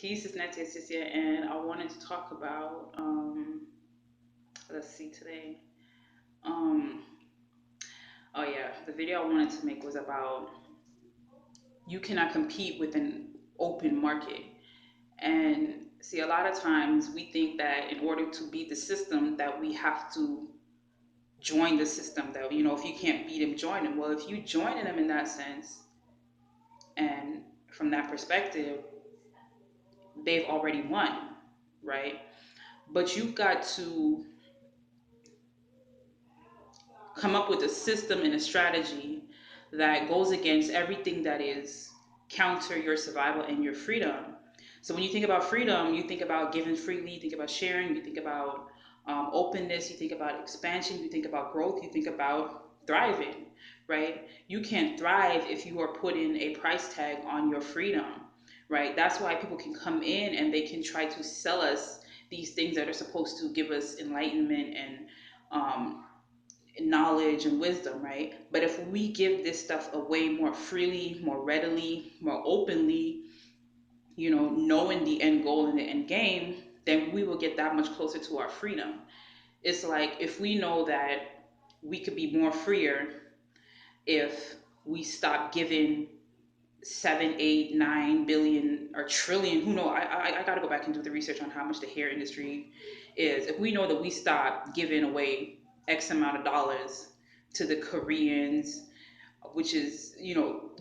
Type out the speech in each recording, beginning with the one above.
Peace is Nattyisisyah, and I wanted to talk about, let's see, today. Um, oh yeah, the video I wanted to make was about you cannot compete with an open market. And see, a lot of times we think that in order to beat the system, that we have to join the system. That if you can't beat them, join them. Well, if you join them in that sense, and from that perspective, they've already won, right? But you've got to come up with a system and a strategy that goes against everything that is counter your survival and your freedom. So when you think about freedom, you think about giving freely, you think about sharing, you think about openness, you think about expansion, you think about growth, you think about thriving, right? You can't thrive if you are putting a price tag on your freedom, right? That's why people can come in and they can try to sell us these things that are supposed to give us enlightenment and knowledge and wisdom, right? But if we give this stuff away more freely, more readily, more openly, knowing the end goal and the end game, then we will get that much closer to our freedom. It's like if we know that we could be more freer if we stop giving 7, 8, 9 billion or trillion. Who knows? I got to go back and do the research on how much the hair industry is. If we know that we stop giving away X amount of dollars to the Koreans, which is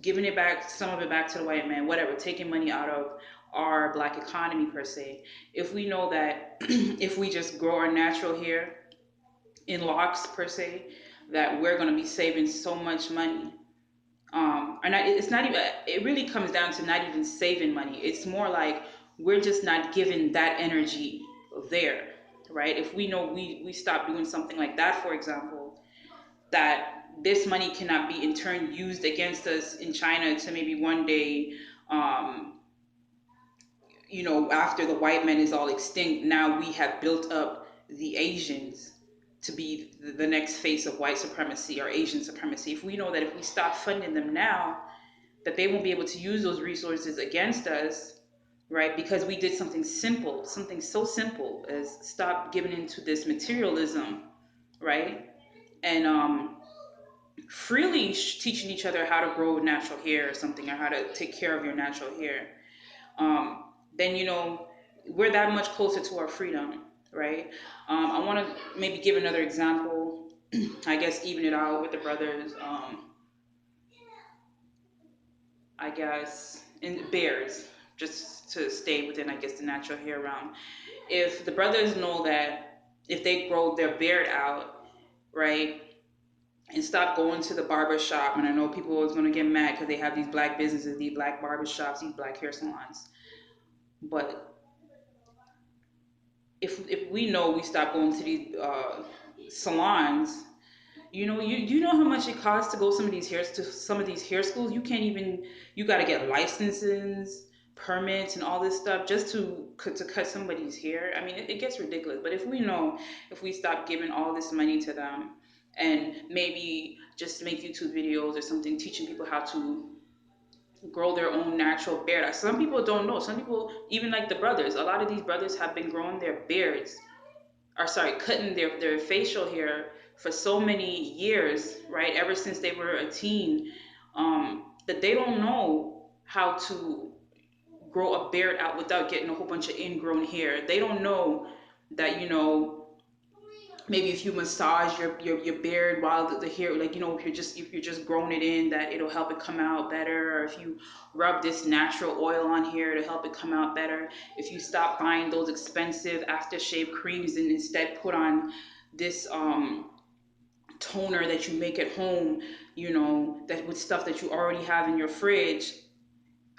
giving it back, some of it back to the white man, whatever, taking money out of our black economy per se. If we know that if we just grow our natural hair in locks per se, that we're going to be saving so much money. It's not even, it really comes down to not even saving money. It's more like we're just not giving that energy there, right? If we know we stop doing something like that, for example, that this money cannot be in turn used against us in China to maybe one day, um, after the white man is all extinct, now we have built up the Asians to be the next face of white supremacy or Asian supremacy. If we know that if we stop funding them now, that they won't be able to use those resources against us, right? Because we did something simple, something so simple as stop giving into this materialism, right? And freely teaching each other how to grow natural hair or something, or how to take care of your natural hair, then we're that much closer to our freedom, right? I want to maybe give another example. I guess even it out with the brothers. I guess in bears, just to stay within, I guess, the natural hair realm. If the brothers know that if they grow their beard out, right, and stop going to the barber shop, and I know people is going to get mad because they have these black businesses, these black barber shops, these black hair salons. But if we know we stop going to these salons, you know how much it costs to go some of these hair schools. You can't even, you got to get licenses, permits, and all this stuff just to cut somebody's hair. I mean, it gets ridiculous. But if we know, if we stop giving all this money to them, and maybe just make YouTube videos or something teaching people how to grow their own natural beard. Some people don't know. Some people, even like the brothers, a lot of these brothers have been growing their beards, or sorry, cutting their facial hair for so many years, right? Ever since they were a teen, that they don't know how to grow a beard out without getting a whole bunch of ingrown hair. They don't know that, maybe if you massage your beard while the hair, like, if you're just growing it in, that it'll help it come out better. Or if you rub this natural oil on here to help it come out better. If you stop buying those expensive aftershave creams and instead put on this toner that you make at home, that with stuff that you already have in your fridge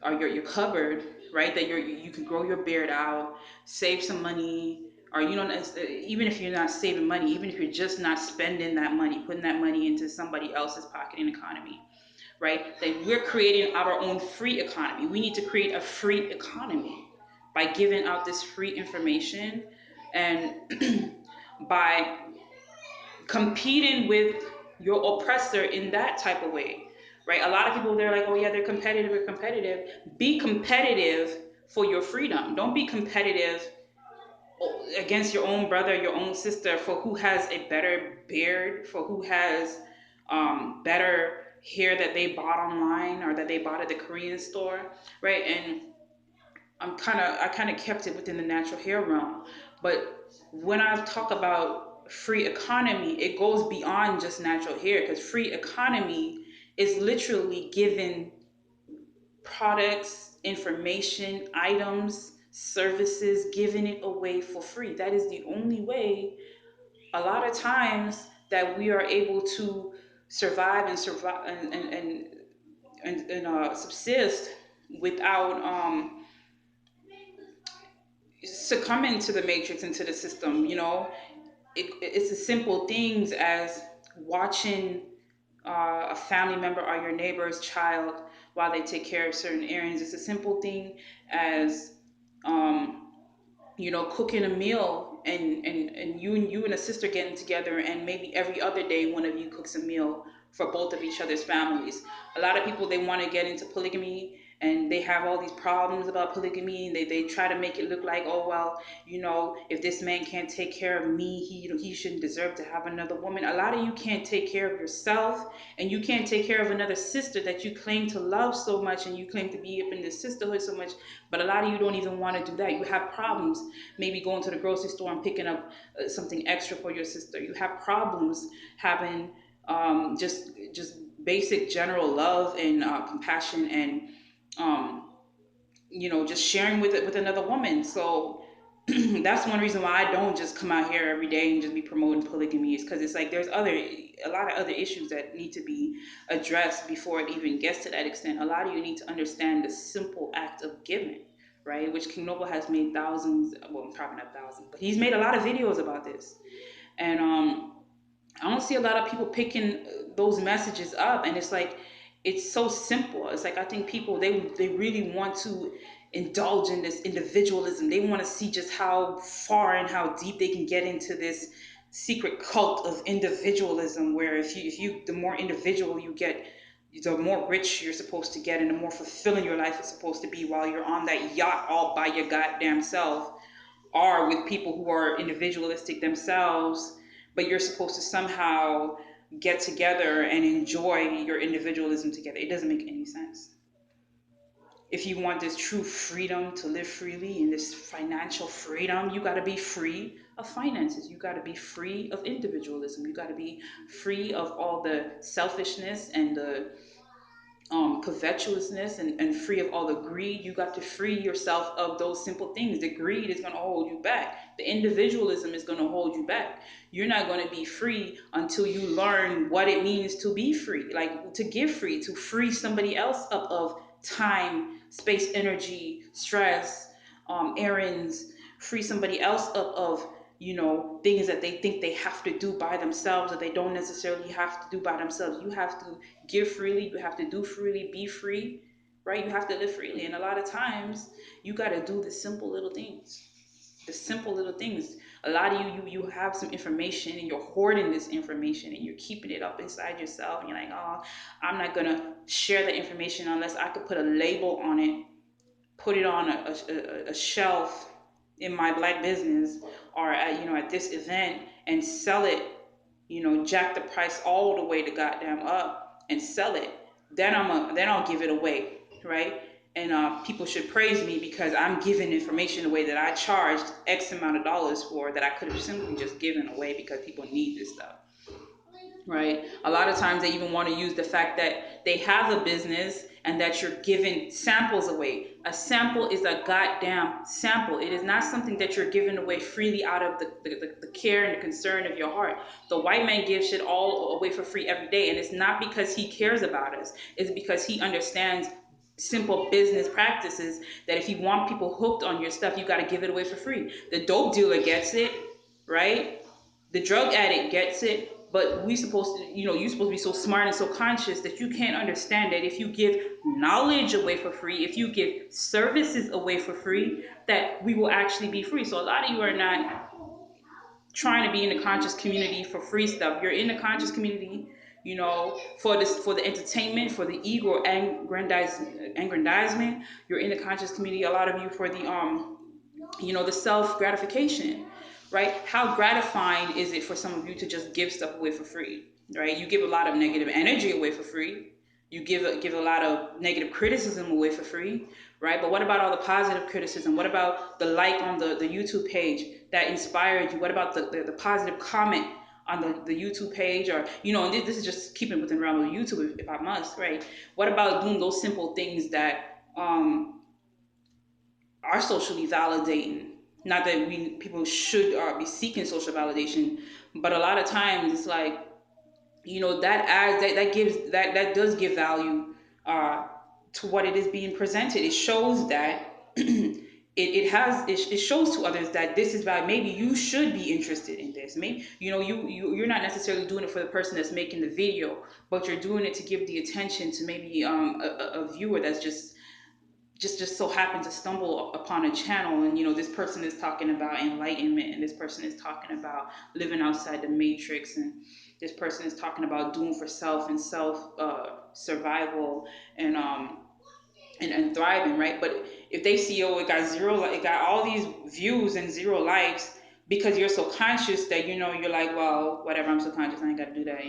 or your cupboard, right? That you can grow your beard out, save some money, or even if you're not saving money, even if you're just not spending that money, putting that money into somebody else's pocket and economy, right? That we're creating our own free economy. We need to create a free economy by giving out this free information, and by competing with your oppressor in that type of way, right? A lot of people, they're like, oh yeah, they're competitive. Be competitive for your freedom. Don't be competitive against your own brother, your own sister, for who has a better beard, for who has better hair that they bought online or that they bought at the Korean store, right? And I kind of kept it within the natural hair realm. But when I talk about free economy, it goes beyond just natural hair, because free economy is literally giving products, information, items, services, giving it away for free. That is the only way a lot of times that we are able to survive and subsist without succumbing to the matrix and to the system. You know, it's the simple things as watching a family member or your neighbor's child while they take care of certain errands. It's a simple thing as um, cooking a meal, and you and a sister getting together, and maybe every other day one of you cooks a meal for both of each other's families. A lot of people, they want to get into polygamy, and they have all these problems about polygamy, and they try to make it look like, oh well, if this man can't take care of me, he shouldn't deserve to have another woman. A lot of you can't take care of yourself, and you can't take care of another sister that you claim to love so much, and you claim to be up in this sisterhood so much. But a lot of you don't even want to do that. You have problems maybe going to the grocery store and picking up something extra for your sister. You have problems having just basic general love and compassion, and um, just sharing with it with another woman. So that's one reason why I don't just come out here every day and just be promoting polygamy, is because it's like there's a lot of other issues that need to be addressed before it even gets to that extent. A lot of you need to understand the simple act of giving, right? Which King Noble has made thousands, well, probably not thousands, but he's made a lot of videos about this. And I don't see a lot of people picking those messages up, and it's like it's so simple. It's like I think people, they really want to indulge in this individualism. They want to see just how far and how deep they can get into this secret cult of individualism, where if you the more individual you get, the more rich you're supposed to get, and the more fulfilling your life is supposed to be while you're on that yacht all by your goddamn self, are with people who are individualistic themselves, but you're supposed to somehow get together and enjoy your individualism together. It doesn't make any sense. If you want this true freedom to live freely and this financial freedom, you got to be free of finances. You got to be free of individualism. You got to be free of all the selfishness and the covetousness, and free of all the greed. You got to free yourself of those simple things. The greed is going to hold you back. The individualism is going to hold you back. You're not going to be free until you learn what it means to be free, like to give free, to free somebody else up of time, space, energy, stress, errands. Free somebody else up of things that they think they have to do by themselves, or they don't necessarily have to do by themselves. You have to give freely, you have to do freely, be free, right? You have to live freely. And a lot of times you got to do the simple little things. The simple little things. A lot of you have some information, and you're hoarding this information, and you're keeping it up inside yourself, and you're like, oh, I'm not gonna share the information unless I could put a label on it, put it on a shelf in my black business, or at this event, and sell it, jack the price all the way to goddamn up and sell it. Then I'll give it away, right? And people should praise me because I'm giving information away that I charged X amount of dollars for, that I could have simply just given away because people need this stuff, right? A lot of times they even want to use the fact that they have a business and that you're giving samples away. A sample is a goddamn sample. It is not something that you're giving away freely out of the care and the concern of your heart. The white man gives shit all away for free every day, and it's not because he cares about us. It's because he understands simple business practices, that if you want people hooked on your stuff, you got to give it away for free. The dope dealer gets it, right? The drug addict gets it, but we supposed to, you're supposed to be so smart and so conscious that you can't understand that if you give knowledge away for free, if you give services away for free, that we will actually be free. So a lot of you are not trying to be in the conscious community for free stuff. You're in the conscious community for the entertainment, for the ego aggrandizement. You're in the conscious community, a lot of you, for the the self gratification, right? How gratifying is it for some of you to just give stuff away for free, right? You give a lot of negative energy away for free. You give a lot of negative criticism away for free, right? But what about all the positive criticism? What about the like on the YouTube page that inspired you? What about the positive comment on the YouTube page? Or, and this is just keeping within the realm of YouTube, if I must, right? What about doing those simple things that are socially validating? Not that people should be seeking social validation, but a lot of times it's like, that adds that does give value uh, to what it is being presented. It shows that it shows to others that this is value. Maybe you should be interested in this. Maybe, you're not necessarily doing it for the person that's making the video, but you're doing it to give the attention to maybe a viewer that's just so happen to stumble upon a channel, and this person is talking about enlightenment, and this person is talking about living outside the matrix, and this person is talking about doing for self and self survival, and thriving, right? But if they see, oh, it got zero, it got all these views and zero likes, because you're so conscious that you're like, well, whatever, I'm so conscious, I ain't got to do that.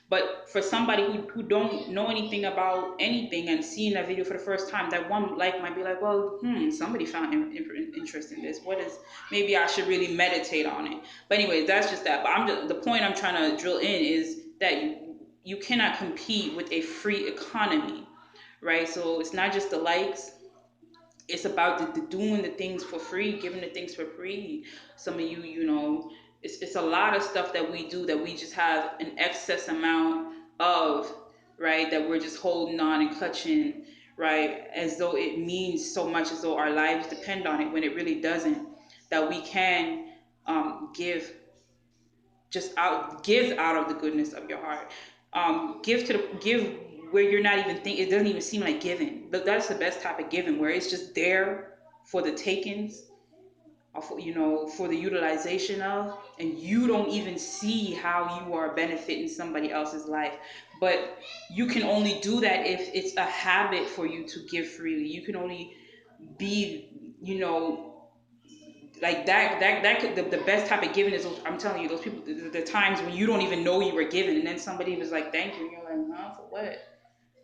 But for somebody who don't know anything about anything and seeing that video for the first time, that one like might be like, well, somebody found interest in this. What is, maybe I should really meditate on it. But anyway, that's just that. But the point I'm trying to drill in is that you cannot compete with a free economy, right? So it's not just the likes. It's about the doing the things for free, giving the things for free. Some of you, it's a lot of stuff that we do that we just have an excess amount of, right? That we're just holding on and clutching, right? As though it means so much, as though our lives depend on it, when it really doesn't. That we can give give out of the goodness of your heart. Give where you're not even think, it doesn't even seem like giving. But that's the best type of giving, where it's just there for the takings, or for the utilization of, and you don't even see how you are benefiting somebody else's life. But you can only do that if it's a habit for you to give freely. You can only be, like that could, the best type of giving is I'm telling you, those people, the times when you don't even know you were given, and then somebody was like, thank you, and you're like, huh, for what?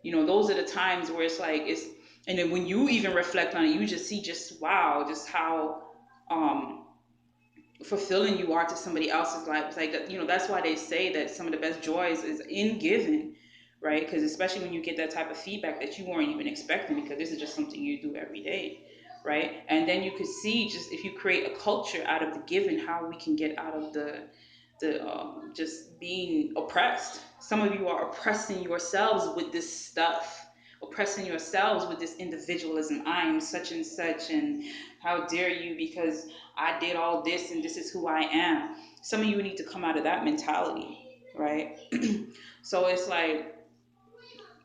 Those are the times where it's like, it's, and then when you even reflect on it, you just see, just wow, just how um fulfilling you are to somebody else's life. It's like that, that's why they say that some of the best joys is in giving, right? Because especially when you get that type of feedback that you weren't even expecting, because this is just something you do every day, right? And then you could see, just if you create a culture out of the giving, how we can get out of the just being oppressed. Some of you are oppressing yourselves with this stuff, oppressing yourselves with this individualism. I am such and such, and how dare you, because I did all this and this is who I am. Some of you need to come out of that mentality, right? So it's like,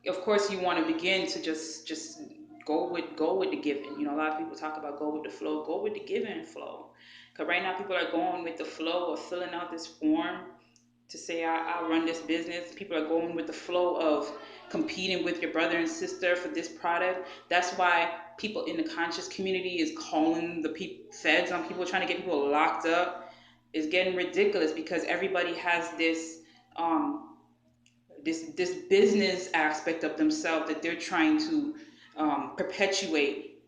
of course, you want to begin to just go with the giving. A lot of people talk about go with the flow, go with the giving flow. Because right now people are going with the flow of filling out this form to say, I run this business. People are going with the flow of competing with your brother and sister for this product. That's why people in the conscious community is calling the feds on people, trying to get people locked up. It's getting ridiculous, because everybody has um, this business aspect of themselves that they're trying to perpetuate,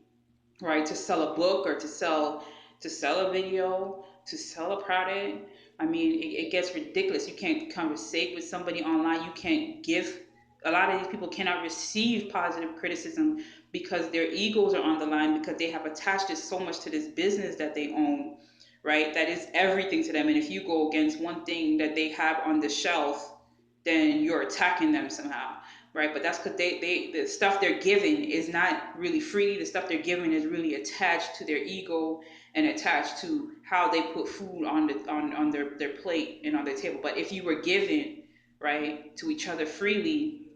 right? To sell a book, or to sell a video, to sell a product. I mean, it gets ridiculous. You can't conversate with somebody online. You can't give. A lot of these people cannot receive positive criticism because their egos are on the line, because they have attached it so much to this business that they own, right? That is everything to them. And if you go against one thing that they have on the shelf, then you're attacking them somehow, right? But that's because the stuff they're giving is not really free. The stuff they're giving is really attached to their ego, and attached to how they put food on their plate and on their table. But if you were giving, right, to each other freely,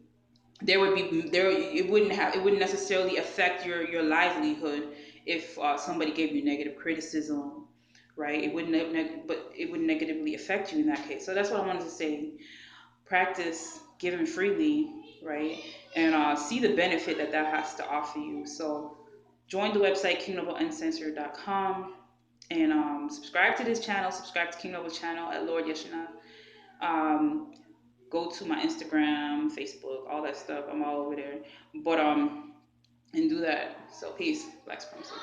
it wouldn't necessarily affect your livelihood. If somebody gave you negative criticism, right, but it wouldn't negatively affect you in that case. So that's what I wanted to say. Practice given freely, right? And see the benefit that that has to offer you. So join the website kingnoble.uncensored.com and subscribe to this channel. Subscribe to King Noble's channel at Lord Yeshana. Um, Go to my Instagram, Facebook, all that stuff. I'm all over there. But and do that. So peace, Black supremacy.